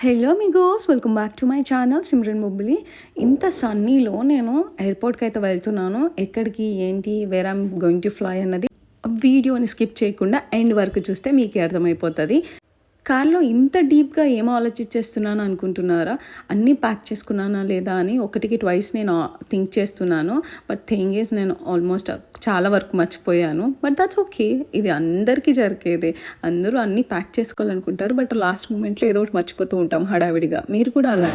Hello మిగోస్, welcome back to my channel Simran Bobbili. ఇంత సన్నీలో నేను ఎయిర్పోర్ట్కి అయితే వెళ్తున్నాను. ఎక్కడికి, ఏంటి, where I'm going to fly అన్నది వీడియోని స్కిప్ చేయకుండా ఎండ్ వరకు చూస్తే మీకే అర్థమైపోతుంది. కార్లో ఇంత డీప్గా ఏమో ఆలోచించేస్తున్నాను అనుకుంటున్నారా? అన్నీ ప్యాక్ చేసుకున్నానా లేదా అని ఒకటికి ట్వైస్ నేను థింక్ చేస్తున్నాను. బట్ థింగ్ ఈజ్ నేను ఆల్మోస్ట్ చాలా వరకు మర్చిపోయాను. బట్ దట్స్ ఓకే, ఇది అందరికీ జరిగేదే. అందరూ అన్నీ ప్యాక్ చేసుకోవాలనుకుంటారు, బట్ లాస్ట్ మూమెంట్లో ఏదో ఒకటి మర్చిపోతూ ఉంటాం హడావిడిగా. మీరు కూడా అలా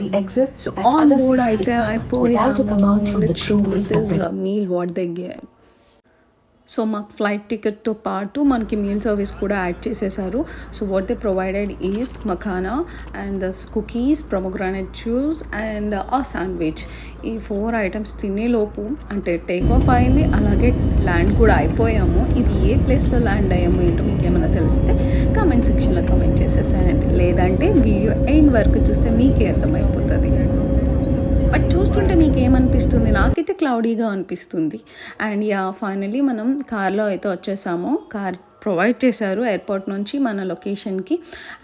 the exit. So on board అయిపోయాము. This is a meal what they get. So మాకు ఫ్లైట్ టికెట్తో పాటు మనకి మీల్ సర్వీస్ కూడా యాడ్ చేసేసారు. So what they provided is makhana and the cookies, pomegranate juice and uh sandwich. ఈ 4 ఐటమ్స్ తినేలోపు అంటే take off అయింది, అలాగే ల్యాండ్ కూడా అయిపోయాము. ఇది ఏ ప్లేస్లో ల్యాండ్ అయ్యాము ఏంటో మీకు ఏమైనా తెలిస్తే కామెంట్ సెక్షన్లో కామెంట్ చేసేసానండి. లేదంటే వీడియో ఎండ్ వరకు చూస్తే మీకే అర్థమైపోతుంది. బట్ చూస్తుంటే మీకు ఏమనిపిస్తుంది? నాకైతే క్లౌడీగా అనిపిస్తుంది. అండ్ ఫైనలీ మనం కార్లో అయితే వచ్చేసాము. కార్ ప్రొవైడ్ చేశారు ఎయిర్పోర్ట్ నుంచి మన లొకేషన్కి.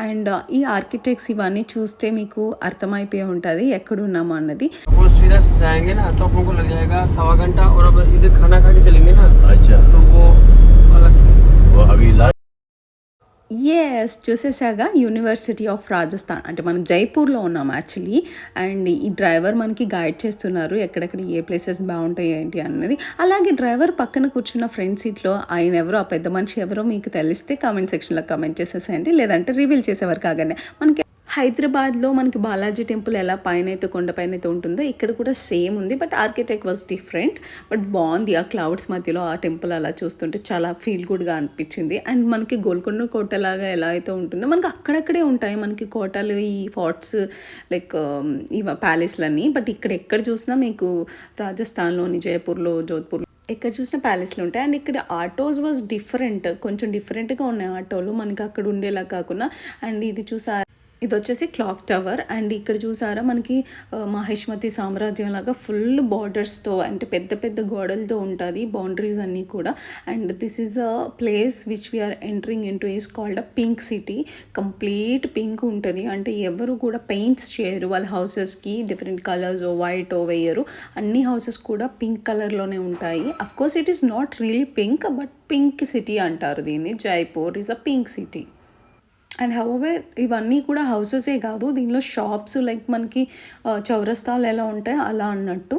అండ్ ఈ ఆర్కిటెక్ట్స్ ఇవన్నీ చూస్తే మీకు అర్థమైపోయి ఉంటుంది ఎక్కడున్నాము అన్నది. ఎస్, చూసేసాగా యూనివర్సిటీ ఆఫ్ రాజస్థాన్, అంటే మనం జైపూర్లో ఉన్నాం యాక్చువల్లీ. అండ్ ఈ డ్రైవర్ మనకి గైడ్ చేస్తున్నారు ఎక్కడెక్కడ ఏ ప్లేసెస్ బాగుంటాయి ఏంటి అన్నది. అలాగే డ్రైవర్ పక్కన కూర్చున్న ఫ్రంట్ సీట్లో ఆయన ఎవరో, ఆ పెద్ద మనిషి ఎవరో మీకు తెలిస్తే కామెంట్ సెక్షన్లో కామెంట్ చేసేసేయండి. లేదంటే రివీల్ చేసేవారు కాగానే. మనకి హైదరాబాద్లో మనకి బాలాజీ టెంపుల్ ఎలా పైన అయితే కొండపైన అయితే ఉంటుందో ఇక్కడ కూడా సేమ్ ఉంది. But architect was different, but బాగుంది. ఆ క్లౌడ్స్ మధ్యలో ఆ టెంపుల్ అలా చూస్తుంటే చాలా ఫీల్ గుడ్గా అనిపించింది. అండ్ మనకి గోల్కొండ కోటలాగా ఎలా అయితే ఉంటుందో మనకి అక్కడక్కడే ఉంటాయి మనకి కోటలు, ఈ ఫోర్ట్స్, లైక్ ఈ ప్యాలెస్లన్నీ. బట్ ఇక్కడ ఎక్కడ చూసినా మీకు రాజస్థాన్లోని జైపూర్లో, జోధ్పూర్లో ఎక్కడ చూసిన ప్యాలెస్లు ఉంటాయి. అండ్ ఇక్కడ ఆటోస్ వాజ్ డిఫరెంట్, కొంచెం డిఫరెంట్గా ఉన్నాయి ఆటోలు మనకి అక్కడ ఉండేలా కాకుండా. అండ్ ఇది చూసారా, ఇది వచ్చేసి క్లాక్ టవర్. అండ్ ఇక్కడ చూసారా మనకి మహిష్మతి సామ్రాజ్యం లాగా ఫుల్ బార్డర్స్తో, అంటే పెద్ద పెద్ద గోడలతో ఉంటుంది బౌండరీస్ అన్నీ కూడా. And this is a place which we are entering into is called a pink city. Complete pink ఉంటుంది, అంటే ఎవరు కూడా పెయింట్స్ చేయరు వాళ్ళ హౌసెస్కి. డిఫరెంట్ కలర్స్ వైట్ వేయరు, అన్ని హౌసెస్ కూడా పింక్ కలర్లోనే ఉంటాయి. Of course it is not really pink, but pink city అంటారు దీన్ని. Jaipur is a pink city. And however ఇవన్నీ కూడా హౌసెసే కాదు, దీనిలో షాప్స్, లైక్ మనకి చౌరస్తాలు ఎలా ఉంటాయో అలా అన్నట్టు.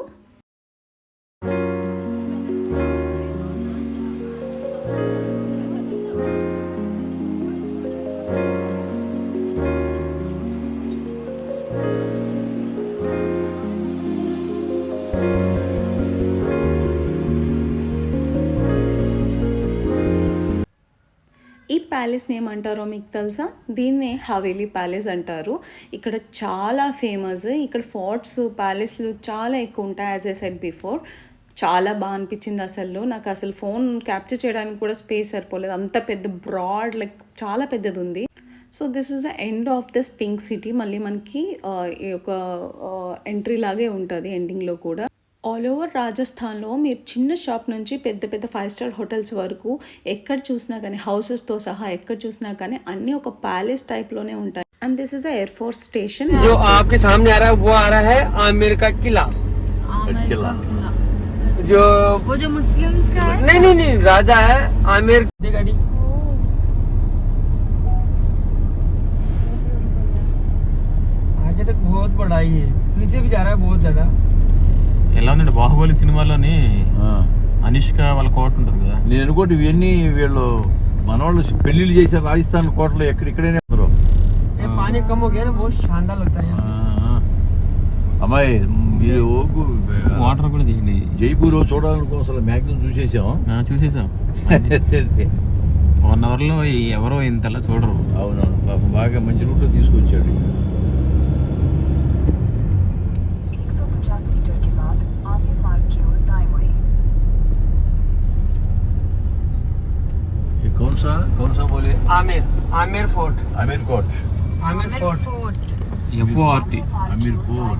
ఈ ప్యాలెస్ని ఏమంటారో మీకు తెలుసా? దీన్నే హవేలీ ప్యాలెస్ అంటారు. ఇక్కడ చాలా ఫేమస్. ఇక్కడ ఫోర్ట్స్, ప్యాలెస్లు చాలా ఎక్కువ ఉంటాయి. యాజ్ ఐ సెడ్ బిఫోర్, చాలా బాగా అనిపించింది అసలు. నాకు అసలు ఫోన్ క్యాప్చర్ చేయడానికి కూడా స్పేస్ సరిపోలేదు, అంత పెద్ద బ్రాడ్, లైక్ చాలా పెద్దది ఉంది. So this is the end of this pink city. మళ్ళీ మనకి ఒక ఎంట్రీ లాగే ఉంటుంది ఎండింగ్లో కూడా. ఆల్ ఓవర్ రాజస్థాన్లో మీరు చిన్న షాప్ నుంచి పెద్ద పెద్ద 5 స్టార్ హోటల్స్ వరకు ఎక్కడ చూసినా కానీ, హౌసెస్తో సహా ఎక్కడ చూసినా కానీ అన్నీ ఒక ప్యాలెస్ టైప్లోనే ఉంటాయి. And this is air force station. जो आपके सामने आ रहा है वो आ रहा है आमिर का किला. जो वो जो मुस्लिम्स का है? नहीं नहीं नहीं, राजा है आमिर. गाड़ी आगे तक बहुत बड़ा ही है, पीछे भी जा रहा है बहुत ज्यादा. ఎలా ఉందండి బాహుబలి సినిమాలోని అనుష్క వాళ్ళ కోట ఉంటుంది కదా. నేను అనుకోటి ఇవన్నీ వీళ్ళు మనవాళ్ళు పెళ్లిళ్ళు చేసే రాజస్థాన్ కోటలో ఎక్కడెక్కడైనా पानी कम हो गया ना, बहुत शानदार लगता है. అమ్మాయి మీరు వాటర్ కూడా దిగండి. జైపూర్ చూడాలనుకో, అసలు మ్యాక్సిమం చూసేసాం. చూసేసాం 1 అవర్లో ఎవరో ఇంతలా చూడరు. అవునవును, పాపం బాగా మంచి రూట్లో తీసుకొచ్చాడు. कौन सा बोले? Amer fort. Amer coat. Amer fort. FORT. Amer coat.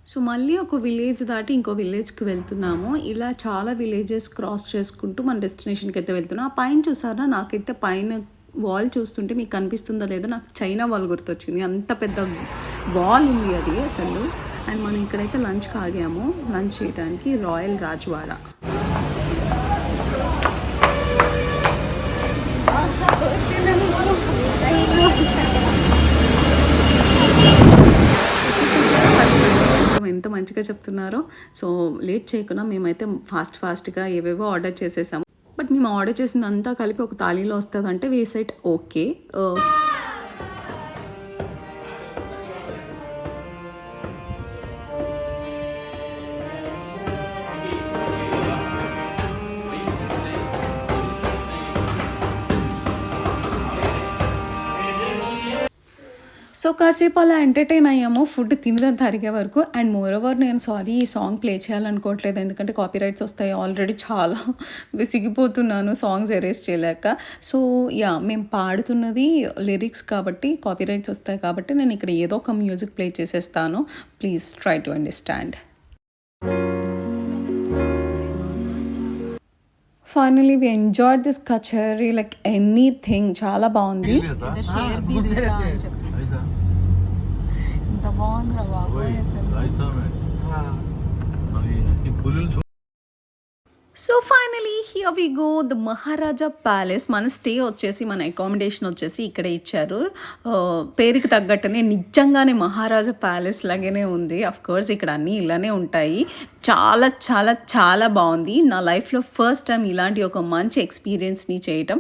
So మళ్ళీ ఒక విలేజ్ దాటి ఇంకో విలేజ్కి వెళ్తున్నాము. ఇలా చాలా విలేజెస్ క్రాస్ చేసుకుంటూ మన డెస్టినేషన్కి అయితే వెళ్తున్నాం. ఆ పైన చూసారా, నాకైతే పైన వాల్ చూస్తుంటే మీకు కనిపిస్తుందో లేదో, నాకు చైనా వాల్ గుర్తొచ్చింది. అంత పెద్ద వాల్ ఉంది అది అసలు. అండ్ మనం ఇక్కడైతే లంచ్కి ఆగాము, లంచ్ చేయడానికి రాయల్ రాజ్వాడా. ఎంత మంచిగా చెప్తున్నారో. సో లేట్ చేయకుండా మేమైతే ఫాస్ట్గా ఏవేవో ఆర్డర్ చేసేసాము. బట్ మేము ఆర్డర్ చేసిందంతా కలిపి ఒక థాలీలో వస్తుందంటే వీ సెట్ ఓకే. సో కాసేపు అలా ఎంటర్టైన్ అయ్యాము ఫుడ్ తినదంతా అరిగే వరకు. అండ్ మోర్ ఓవర్ నేను సారీ ఈ సాంగ్ ప్లే చేయాలనుకోవట్లేదు, ఎందుకంటే కాపీరైట్స్ వస్తాయి. ఆల్రెడీ చాలా విసిగిపోతున్నాను సాంగ్స్ ఎరేస్ చేయలేక. సో యా, మేము పాడుతున్నది లిరిక్స్ కాబట్టి కాపీరైట్స్ వస్తాయి కాబట్టి నేను ఇక్కడ ఏదో ఒక మ్యూజిక్ ప్లే చేసేస్తాను. Please try to understand. Finally we enjoyed this కచేరీ లైక్ ఎనీథింగ్. చాలా బాగుంది. ఇంత బాగుందిరా బాబోయ్ అసలు. So finally here we go, the Maharaja palace. మన స్టే వచ్చేసి, మన అకామిడేషన్ వచ్చేసి ఇక్కడే ఇచ్చారు. పేరుకి తగ్గట్టునే నిజంగానే మహారాజా ప్యాలెస్ లాగానే ఉంది. అఫ్ కోర్స్ ఇక్కడ అన్నీ ఇలానే ఉంటాయి. చాలా చాలా చాలా బాగుంది. నా లైఫ్లో ఫస్ట్ టైం ఇలాంటి ఒక మంచి ఎక్స్పీరియన్స్ని చేయటం.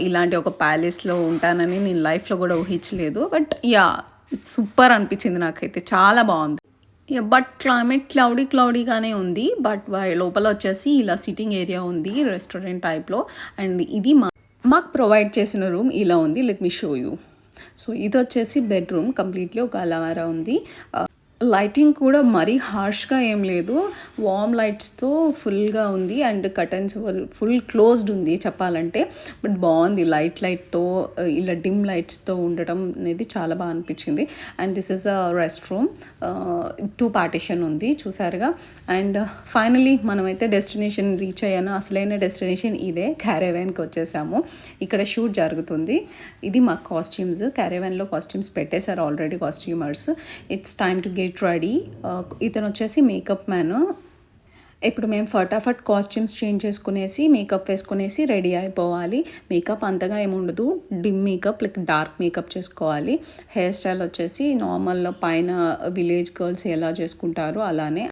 ఇలాంటి ఒక ప్యాలెస్లో ఉంటానని నేను లైఫ్లో కూడా ఊహించలేదు. బట్ యా, సూపర్ అనిపించింది నాకైతే, చాలా బాగుంది. బట్ క్లైమేట్ క్లౌడీగానే ఉంది. బట్ లోపల వచ్చేసి ఇలా సిట్టింగ్ ఏరియా ఉంది రెస్టారెంట్ టైప్లో. అండ్ ఇది మాకు ప్రొవైడ్ చేసిన రూమ్ ఇలా ఉంది. Let me show you. So ఇది వచ్చేసి బెడ్రూమ్, కంప్లీట్లీ ఒక అలమారా ఉంది. లైటింగ్ కూడా మరీ హార్ష్గా ఏం లేదు, వార్మ్ లైట్స్తో ఫుల్గా ఉంది. అండ్ కర్టన్స్ ఫుల్ క్లోజ్డ్ ఉంది చెప్పాలంటే. బట్ బాగుంది, లైట్తో ఇలా డిమ్ లైట్స్తో ఉండడం అనేది చాలా బాగా అనిపించింది. And this is a rest room, 2 partition ఉంది చూసారుగా. అండ్ ఫైనలీ మనమైతే డెస్టినేషన్ రీచ్ అయ్యాను. అసలైన డెస్టినేషన్ ఇదే, క్యారవాన్కి వచ్చేసాము. ఇక్కడ షూట్ జరుగుతుంది. ఇది మా కాస్ట్యూమ్స్, క్యారవాన్లో కాస్ట్యూమ్స్ పెట్టేశారు already costumers. It's time to get ready. ఇతను వచ్చేసి మేకప్ మ్యాన్. ఇప్పుడు మేము ఫటాఫట్ కాస్ట్యూమ్స్ చేంజ్ చేసుకునేసి మేకప్ వేసుకునేసి రెడీ అయిపోవాలి. మేకప్ అంతగా ఏముండదు, dim makeup like dark makeup చేసుకోవాలి. హెయిర్ స్టైల్ వచ్చేసి నార్మల్ పైన విలేజ్ గర్ల్స్ ఎలా చేసుకుంటారో అలానే.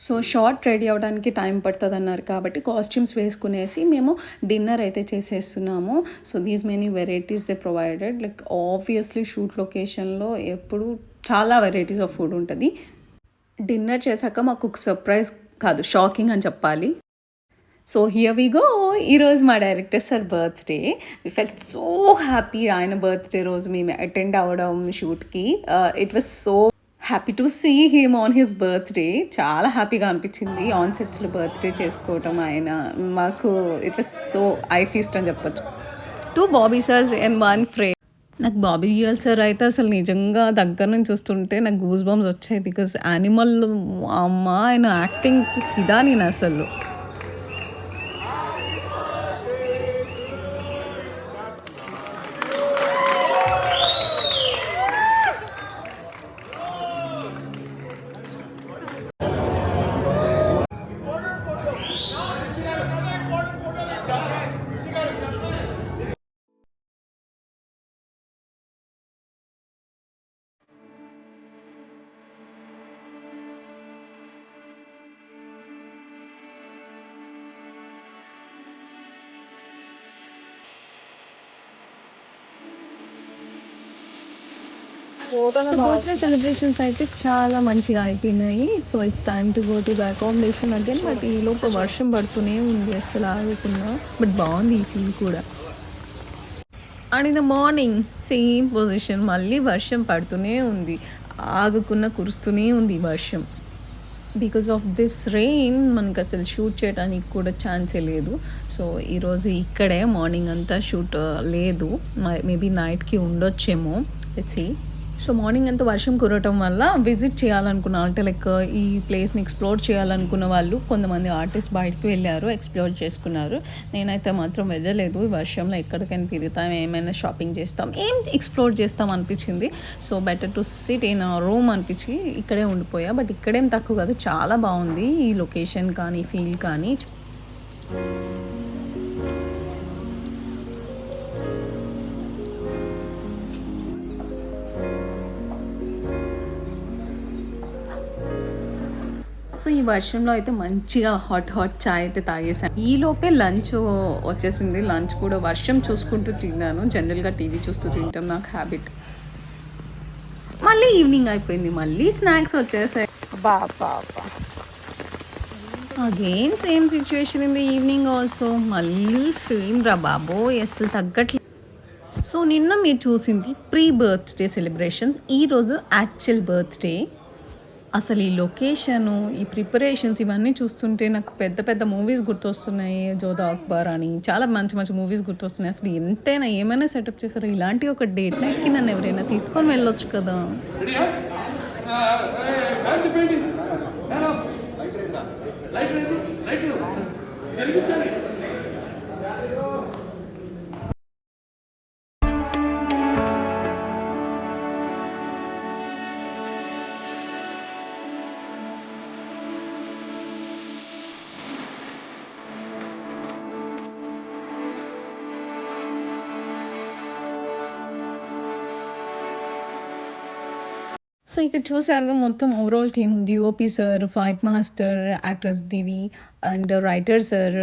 సో షార్ట్ రెడీ అవ్వడానికి టైం పడుతుంది అన్నారు కాబట్టి కాస్ట్యూమ్స్ వేసుకునేసి మేము డిన్నర్ అయితే చేసేస్తున్నాము. So these many varieties they provided. Like obviously shoot లొకేషన్లో ఎప్పుడు చాలా వెరైటీస్ ఆఫ్ ఫుడ్ ఉంటుంది. డిన్నర్ చేశాక మాకు ఒక సర్ప్రైజ్ కాదు, షాకింగ్ అని చెప్పాలి. So here we go. ఈరోజు మా director sir birthday. We felt so happy. ఆయన బర్త్డే రోజు మేము అటెండ్ అవ్వడం షూట్కి. It was so happy to see him on his birthday. చాలా హ్యాపీగా అనిపించింది ఆన్ సెట్స్లో బర్త్డే చేసుకోవటం ఆయన. మాకు it was so a feast అని చెప్పొచ్చు. 2 బాబీ సార్స్ అండ్ 1 ఫ్రేమ్. నాకు బాబీ డియోల్ సార్ అయితే అసలు నిజంగా దగ్గర నుంచి చూస్తుంటే నాకు గూస్ బంప్స్ వచ్చాయి. బికాజ్ యానిమల్ అమ్మ, ఆయన యాక్టింగ్కి ఫిదా నేను అసలు. బర్త్డే సెలబ్రేషన్స్ అయితే చాలా మంచిగా అయిపోయినాయి. So it's time to go to the accommodation again. But ఈ లోపు వర్షం పడుతూనే ఉంది, అసలు ఆగుతున్నా. బట్ బాగుంది ఈ ఫీల్ కూడా. And in the morning same position, మళ్ళీ వర్షం పడుతూనే ఉంది, ఆగుకున్న కురుస్తూనే ఉంది వర్షం. బికాస్ ఆఫ్ దిస్ రెయిన్ మనకు అసలు షూట్ చేయడానికి కూడా ఛాన్సే లేదు. సో ఈరోజు ఇక్కడే మార్నింగ్ అంతా షూట్ లేదు, మేబీ నైట్కి ఉండొచ్చేమో, లెట్స్ సీ. సో మార్నింగ్ అంతా వర్షం కురవటం వల్ల విజిట్ చేయాలనుకున్న అంటే లైక్ ఈ ప్లేస్ని ఎక్స్ప్లోర్ చేయాలనుకున్న వాళ్ళు కొంతమంది ఆర్టిస్ట్ బయటకు వెళ్ళారు, ఎక్స్ప్లోర్ చేసుకున్నారు. నేనైతే మాత్రం వెళ్ళలేదు. ఈ వర్షంలో ఎక్కడికైనా తిరుగుతాం, ఏమైనా షాపింగ్ చేస్తాం, ఏం ఎక్స్ప్లోర్ చేస్తాం అనిపించింది. So better to SIT in room అనిపించి ఇక్కడే ఉండిపోయా. బట్ ఇక్కడేం తక్కువ కాదు, చాలా బాగుంది ఈ లొకేషన్ కానీ ఫీల్ కానీ. సో ఈ వర్షంలో అయితే మంచిగా హాట్ చాయ్ అయితే తాగేసాను. ఈ లోపే లంచ్ వచ్చేసింది. లంచ్ కూడా వర్షం చూసుకుంటూ తిన్నాను. జనరల్గా టీవీ చూస్తూ తింటాం, నాకు హ్యాబిట్. మళ్ళీ ఈవినింగ్ అయిపోయింది, మళ్ళీ స్నాక్స్ వచ్చేసాయి. Again same situation in the evening also. మళ్ళీ సేమ్ రా బాబో, అసలు తగ్గట్లేదు. సో నిన్న మీరు చూసింది ప్రీ బర్త్డే సెలబ్రేషన్స్, ఈరోజు యాక్చువల్ బర్త్డే. అసలు ఈ లొకేషను, ఈ ప్రిపరేషన్స్ ఇవన్నీ చూస్తుంటే నాకు పెద్ద పెద్ద మూవీస్ గుర్తొస్తున్నాయి. జోధా అక్బర్ అని చాలా మంచి మంచి మూవీస్ గుర్తొస్తున్నాయి. అసలు ఎంతైనా ఏమైనా సెటప్ చేశారు. ఇలాంటి ఒక డేట్ నైట్కి నన్ను ఎవరైనా తీసుకొని వెళ్ళొచ్చు కదా. సో ఇక్కడ చూసారు మొత్తం overall team, DOP sir, fight master, actress Divi and writer sir,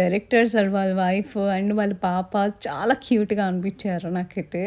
director sir, వాళ్ళ వైఫ్ అండ్ వాళ్ళ పాప చాలా క్యూట్గా అనిపించారు నాకైతే.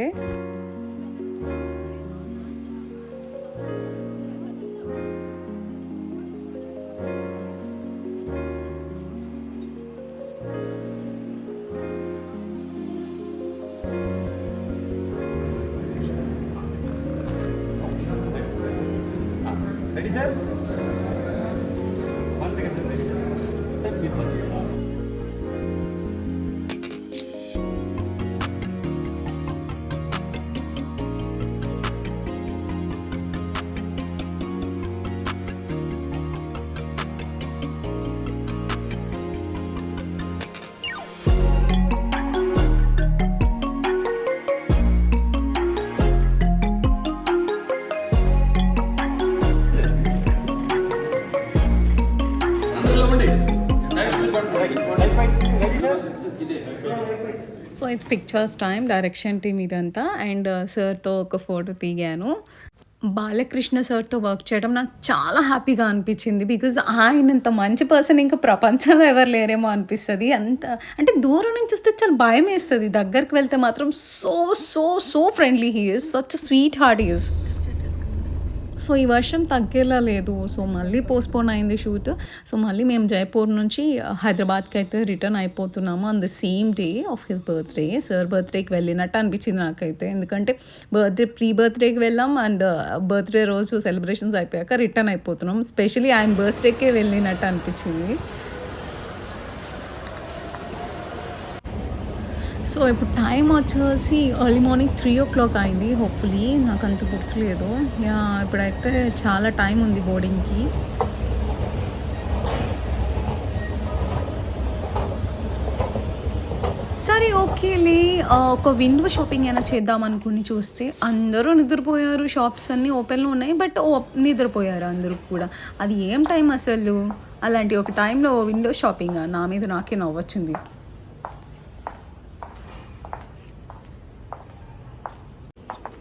So it's pictures time, direction team ఇదంతా. అండ్ సార్తో ఒక ఫోటో దిగాను. బాలకృష్ణ సార్తో వర్క్ చేయడం నాకు చాలా హ్యాపీగా అనిపించింది. బికాజ్ ఆయనంత మంచి పర్సన్ ఇంకా ప్రపంచంలో ఎవరు లేరేమో అనిపిస్తుంది. అంత అంటే దూరం నుంచి చూస్తే చాలా భయం వేస్తుంది, దగ్గరికి వెళ్తే మాత్రం so so so friendly he is, such sweet heart he is. So ఈ వర్షం తగ్గేలా లేదు. సో మళ్ళీ పోస్ట్పోన్ అయింది షూట్. సో మళ్ళీ మేము జైపూర్ నుంచి హైదరాబాద్కి అయితే రిటర్న్ అయిపోతున్నాము on the same day of his birthday. Sir బర్త్డేకి వెళ్ళినట్టు అనిపించింది నాకైతే, ఎందుకంటే ప్రీ బర్త్డేకి వెళ్ళాం అండ్ బర్త్డే రోజు సెలబ్రేషన్స్ అయిపోయాక రిటర్న్ అయిపోతున్నాం. స్పెషలీ ఆయన బర్త్డేకే వెళ్ళినట్టు అనిపించింది. సో ఇప్పుడు టైం వచ్చేసి ఎర్లీ మార్నింగ్ 3 o'clock అయింది. హోప్ఫుల్లీ, నాకు అంత గుర్తులేదు. ఇప్పుడైతే చాలా టైం ఉంది బోర్డింగ్కి. సరే ఓకేలే, ఒక విండో షాపింగ్ అయినా చేద్దాం అనుకుని చూస్తే అందరూ నిద్రపోయారు. షాప్స్ అన్నీ ఓపెన్లో ఉన్నాయి, బట్ నిద్రపోయారు అందరూ కూడా. అది ఏం టైం అసలు? అలాంటి ఒక టైంలో విండో షాపింగ్, నా మీద నాకే నవ్వొచ్చింది.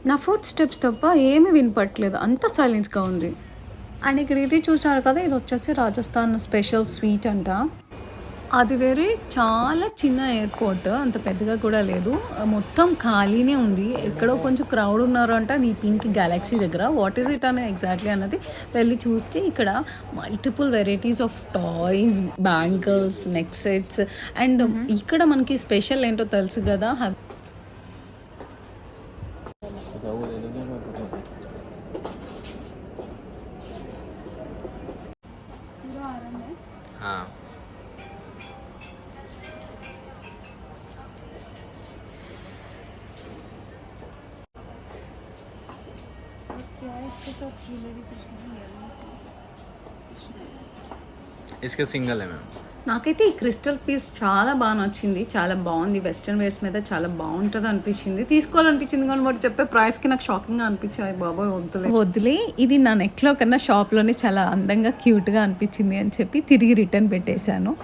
నా ఫుడ్ స్టెప్స్ తప్ప ఏమీ వినపట్లేదు, అంత సైలెన్స్గా ఉంది. అండ్ ఇక్కడ ఇది చూసారు కదా, ఇది వచ్చేసి రాజస్థాన్ స్పెషల్ స్వీట్ అంట. అది వేరే చాలా చిన్న ఎయిర్పోర్ట్, అంత పెద్దగా కూడా లేదు, మొత్తం ఖాళీనే ఉంది. ఎక్కడో కొంచెం క్రౌడ్ ఉన్నారు అంట. అది పింక్ గ్యాలక్సీ దగ్గర. వాట్ ఈస్ ఇట్ అనేది ఎగ్జాక్ట్లీ అన్నది వెళ్ళి చూస్తే ఇక్కడ multiple varieties of toys, bangles, neck sets. And ఇక్కడ మనకి స్పెషల్ ఏంటో తెలుసు కదా, इसके सिंगल है मैम. నాకైతే ఈ క్రిస్టల్ పీస్ చాలా బాగా నచ్చింది, చాలా బాగుంది. వెస్ట్రన్ వేర్స్ మీద చాలా బాగుంటుంది అనిపించింది, తీసుకోవాలనిపించింది. కానీ వాడు చెప్పే ప్రైస్కి నాకు షాకింగ్గా అనిపించాయి. బాబాయ్ వద్దులే, ఇది నా నెక్లో కన్నా షాప్లోనే చాలా అందంగా క్యూట్గా అనిపించింది అని చెప్పి తిరిగి రిటర్న్ పెట్టేశాను.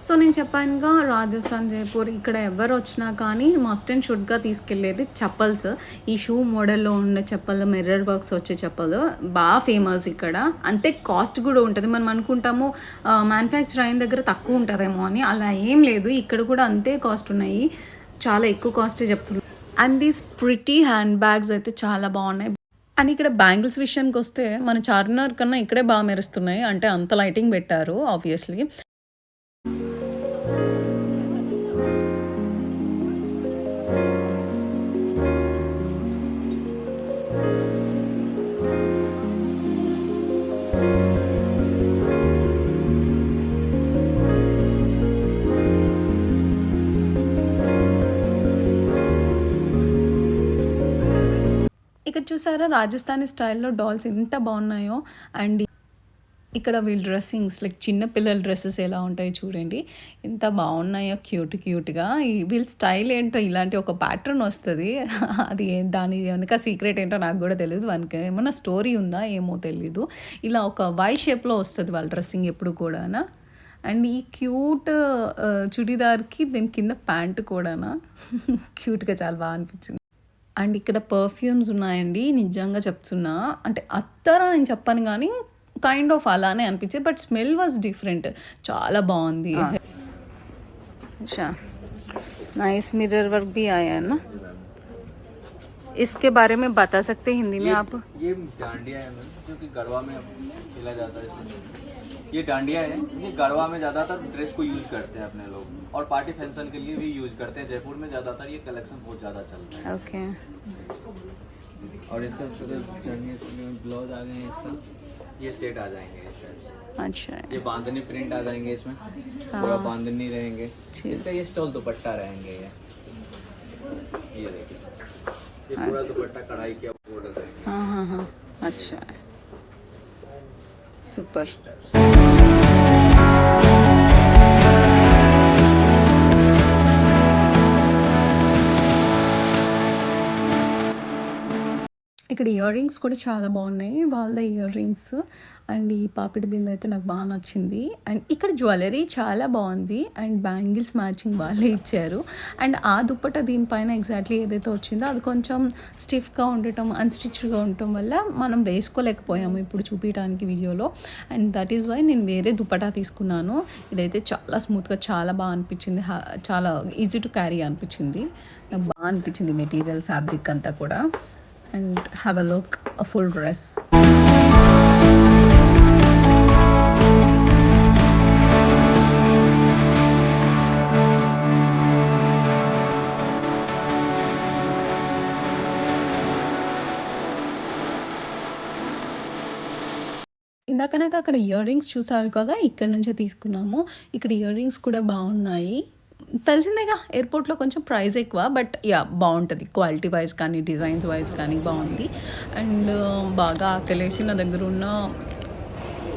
సో నేను చెప్పానుగా రాజస్థాన్ జైపూర్ ఇక్కడ ఎవరు వచ్చినా కానీ మస్ట్ అండ్ షుడ్గా తీసుకెళ్ళేది చెప్పల్స్. ఈ షూ మోడల్లో ఉండే చెప్పలు, మిర్రర్ వర్క్స్ వచ్చే చెప్పలు బాగా ఫేమస్ ఇక్కడ. అంతే కాస్ట్ కూడా ఉంటుంది. మనం అనుకుంటాము మ్యానుఫ్యాక్చర్ అయిన దగ్గర తక్కువ ఉంటుందేమో అని, అలా ఏం లేదు. ఇక్కడ కూడా అంతే కాస్ట్ ఉన్నాయి, చాలా ఎక్కువ కాస్టే చెప్తున్నారు. And these pretty hand bags అయితే చాలా బాగున్నాయి. అండ్ ఇక్కడ బ్యాంగిల్స్ విషయానికి వస్తే మన చార్మినార్ కన్నా ఇక్కడే బాగా మెరుస్తున్నాయి. అంటే అంత లైటింగ్ పెట్టారు ఆబ్వియస్లీ. ఇక్కడ చూసారా రాజస్థానీ స్టైల్లో డాల్స్ ఎంత బాగున్నాయో. అండ్ ఇక్కడ వీళ్ళ డ్రెస్సింగ్స్ లైక్ చిన్న పిల్లల డ్రెస్సెస్ ఎలా ఉంటాయో చూడండి, ఎంత బాగున్నాయో క్యూట్గా. వీళ్ళ స్టైల్ ఏంటో ఇలాంటి ఒక ప్యాటర్న్ వస్తుంది. అది దాని వెనక సీక్రెట్ ఏంటో నాకు కూడా తెలియదు. వానికి ఏమన్నా స్టోరీ ఉందా ఏమో తెలీదు. ఇలా ఒక వై షేప్లో వస్తుంది వాళ్ళ డ్రెస్సింగ్ ఎప్పుడు కూడా. అండ్ ఈ క్యూట్ చుడీదార్కి దీని కింద ప్యాంటు కూడా క్యూట్గా చాలా బాగా అనిపించింది. అండ్ ఇక్కడ పర్ఫ్యూమ్స్ ఉన్నాయండి, నిజంగా చెప్తున్నా. అంటే అత్తరా నేను చెప్పాను కానీ కైండ్ ఆఫ్ అలానే అనిపించింది, బట్ స్మెల్ వాజ్ డిఫరెంట్. చాలా బాగుంది. अच्छा नाइस मिरर वर्क भी आया है ना, इसके बारे में बता सकते हैं हिंदी में आप? ये डांडिया है मैम, जो कि गरबा में खेला जाता है इसे। ये डांडिया है, ये गरबा में ज़्यादातर ड्रेस को यूज करते हैं अपने लोग, और पार्टी फंक्शन के लिए भी यूज करते हैं। जयपुर में ज़्यादातर ये कलेक्शन बहुत ज़्यादा चलता है। ओके। और इसका ब्लाउज आ गए हैं, इसका ये सेट आ जाएंगे इस टाइप से। अच्छा, ये बांधनी प्रिंट आ जाएंगे इसमें, पूरा बांधनी रहेंगे। इसका ये स्टॉल दुपट्टा रहेंगे। ये देखिए, ये पूरा दुपट्टा कढ़ाई के बॉर्डर रहेंगे। हाँ, अच्छा सुपर। ఇక్కడ ఇయర్ రింగ్స్ కూడా చాలా బాగున్నాయి, వాళ్ళ ఇయర్ రింగ్స్. అండ్ ఈ పాపిడి బిందె అయితే నాకు బాగా నచ్చింది. అండ్ ఇక్కడ జ్యువెలరీ చాలా బాగుంది. అండ్ బ్యాంగిల్స్ మ్యాచింగ్ వాళ్ళే ఇచ్చారు. అండ్ ఆ దుప్పట దీనిపైన ఎగ్జాక్ట్లీ ఏదైతే వచ్చిందో అది కొంచెం స్టిఫ్గా ఉండటం, అన్స్టిచ్డ్గా ఉండటం వల్ల మనం వేసుకోలేకపోయాము ఇప్పుడు చూపించడానికి వీడియోలో. అండ్ దట్ ఈస్ వై నేను వేరే దుప్పటా తీసుకున్నాను. ఇదైతే చాలా స్మూత్గా చాలా బాగా అనిపించింది, చాలా ఈజీ టు క్యారీ అనిపించింది. నాకు బాగా అనిపించింది మెటీరియల్, ఫ్యాబ్రిక్ అంతా కూడా. And have a look, a full dress. ఇందాక నాకు అక్కడ ఇయర్ రింగ్స్ చూసారు కదా, ఇక్కడ నుంచే తీసుకున్నాము. ఇక్కడ ఇయర్ రింగ్స్ కూడా బాగున్నాయి. తెలిసిందేగా ఎయిర్పోర్ట్లో కొంచెం ప్రైస్ ఎక్కువ, బట్ యా బాగుంటుంది. క్వాలిటీ వైజ్ కానీ డిజైన్స్ వైజ్ కానీ బాగుంది. అండ్ బాగా ఆకలేసిన దగ్గర ఉన్న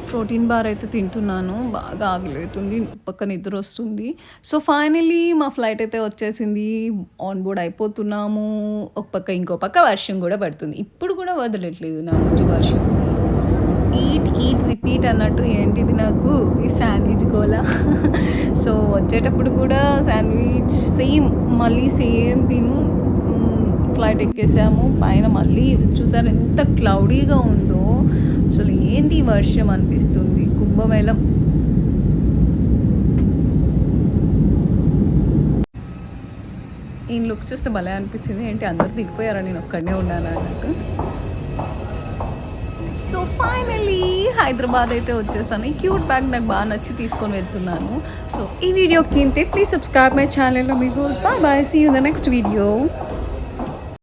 ప్రోటీన్ బార్ అయితే తింటున్నాను. బాగా ఆకలితుంది, పక్క నిద్ర వస్తుంది. సో ఫైనలీ మా ఫ్లైట్ అయితే వచ్చేసింది, ఆన్ బోర్డ్ అయిపోతున్నాము. ఒక పక్క ఇంకో పక్క వర్షం కూడా పడుతుంది. ఇప్పుడు కూడా వదలట్లేదు నా మంచి వర్షం. ఈట్ రిపీట్ అన్నట్టు ఏంటిది నాకు ఈ శాండ్విచ్ గోలా. సో వచ్చేటప్పుడు కూడా శాండ్విచ్ మళ్ళీ సేమ్ తిను. ఫ్లైట్ ఎక్కేసాము, పైన మళ్ళీ చూసారు ఎంత క్లౌడీగా ఉందో. అసలు ఏంటి వర్షం అనిపిస్తుంది, కుంభమేళం. ఈ లుక్ చూస్తే భలే అనిపించింది. ఏంటి అందరు దిగిపోయారా, నేను ఒక్కడనే ఉన్నాను అన్నట్టు. సో ఫైనలీ హైదరాబాద్ అయితే వచ్చేసాను. ఈ క్యూట్ బ్యాగ్ నాకు బాగా నచ్చి తీసుకొని వెళ్తున్నాను. సో ఈ వీడియోకి ఇంతే. Please subscribe my channel. మీకు bye, see you in the next video.